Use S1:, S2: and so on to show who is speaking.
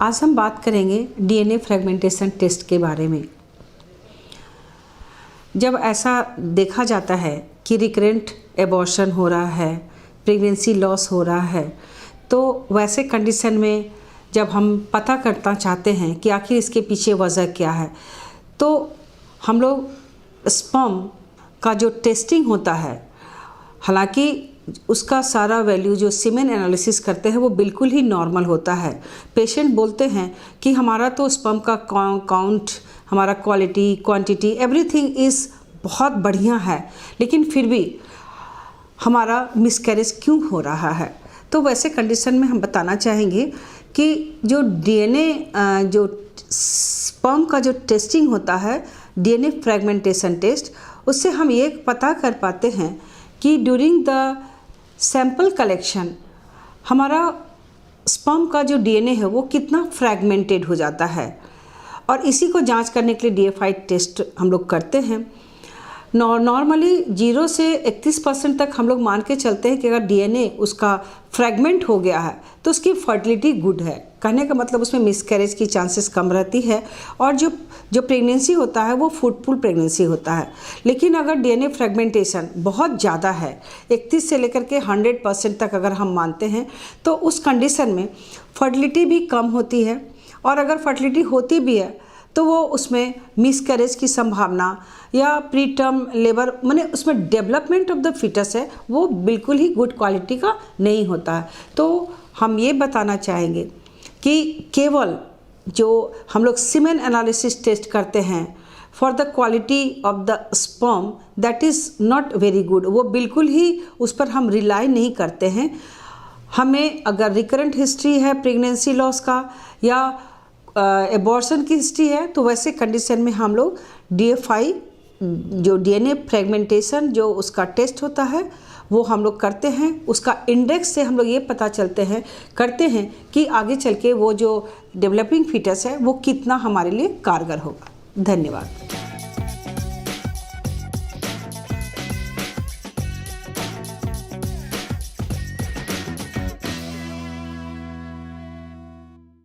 S1: आज हम बात करेंगे डीएनए फ्रेगमेंटेशन टेस्ट के बारे में। जब ऐसा देखा जाता है कि रिकरेंट एबॉर्शन हो रहा है, प्रेगनेंसी लॉस हो रहा है, तो वैसे कंडीशन में जब हम पता करना चाहते हैं कि आखिर इसके पीछे वजह क्या है, तो हम लोग स्पर्म का जो टेस्टिंग होता है, हालांकि उसका सारा वैल्यू जो सीमेन एनालिसिस करते हैं वो बिल्कुल ही नॉर्मल होता है। पेशेंट बोलते हैं कि हमारा तो स्पर्म का काउंट, हमारा क्वालिटी, क्वांटिटी, एवरीथिंग इज़ बहुत बढ़िया है, लेकिन फिर भी हमारा मिसकैरेज क्यों हो रहा है। तो वैसे कंडीशन में हम बताना चाहेंगे कि जो डीएनए जो स्पर्म का जो टेस्टिंग होता है, डीएनए फ्रेगमेंटेशन टेस्ट, उससे हम ये पता कर पाते हैं कि ड्यूरिंग द सैंपल कलेक्शन हमारा स्पर्म का जो डीएनए है वो कितना फ्रैगमेंटेड हो जाता है, और इसी को जांच करने के लिए डीएफआई टेस्ट हम लोग करते हैं। नॉर्मली 0 से 31% तक हम लोग मान के चलते हैं कि अगर डीएनए उसका फ्रैगमेंट हो गया है तो उसकी फर्टिलिटी गुड है। कहने का मतलब उसमें मिसकैरेज की चांसेस कम रहती है, और जो प्रेगनेंसी होता है वो फ्रूटफुल प्रेगनेंसी होता है। लेकिन अगर डीएनए फ्रैगमेंटेशन बहुत ज़्यादा है, 31 से लेकर के 100% तक अगर हम मानते हैं, तो उस कंडीशन में फर्टिलिटी भी कम होती है, और अगर फर्टिलिटी होती भी है तो वो उसमें मिसकैरेज की संभावना या प्री टर्म लेबर, माने उसमें डेवलपमेंट ऑफ द फीटस है वो बिल्कुल ही गुड क्वालिटी का नहीं होता है। तो हम ये बताना चाहेंगे कि केवल जो हम लोग सीमेन एनालिसिस टेस्ट करते हैं for the quality of the sperm, that is not very good. वो बिल्कुल ही उस पर हम रिलाई नहीं करते हैं। हमें अगर रिकरेंट हिस्ट्री है प्रेगनेंसी लॉस का या एबॉर्शन की हिस्ट्री है, तो वैसे कंडीशन में हम लोग डीएफआई जो डीएनए फ्रेगमेंटेशन जो उसका टेस्ट होता है वो हम लोग करते हैं। उसका इंडेक्स से हम लोग ये पता करते हैं कि आगे चल के वो जो डेवलपिंग फीटस है वो कितना हमारे लिए कारगर होगा। धन्यवाद।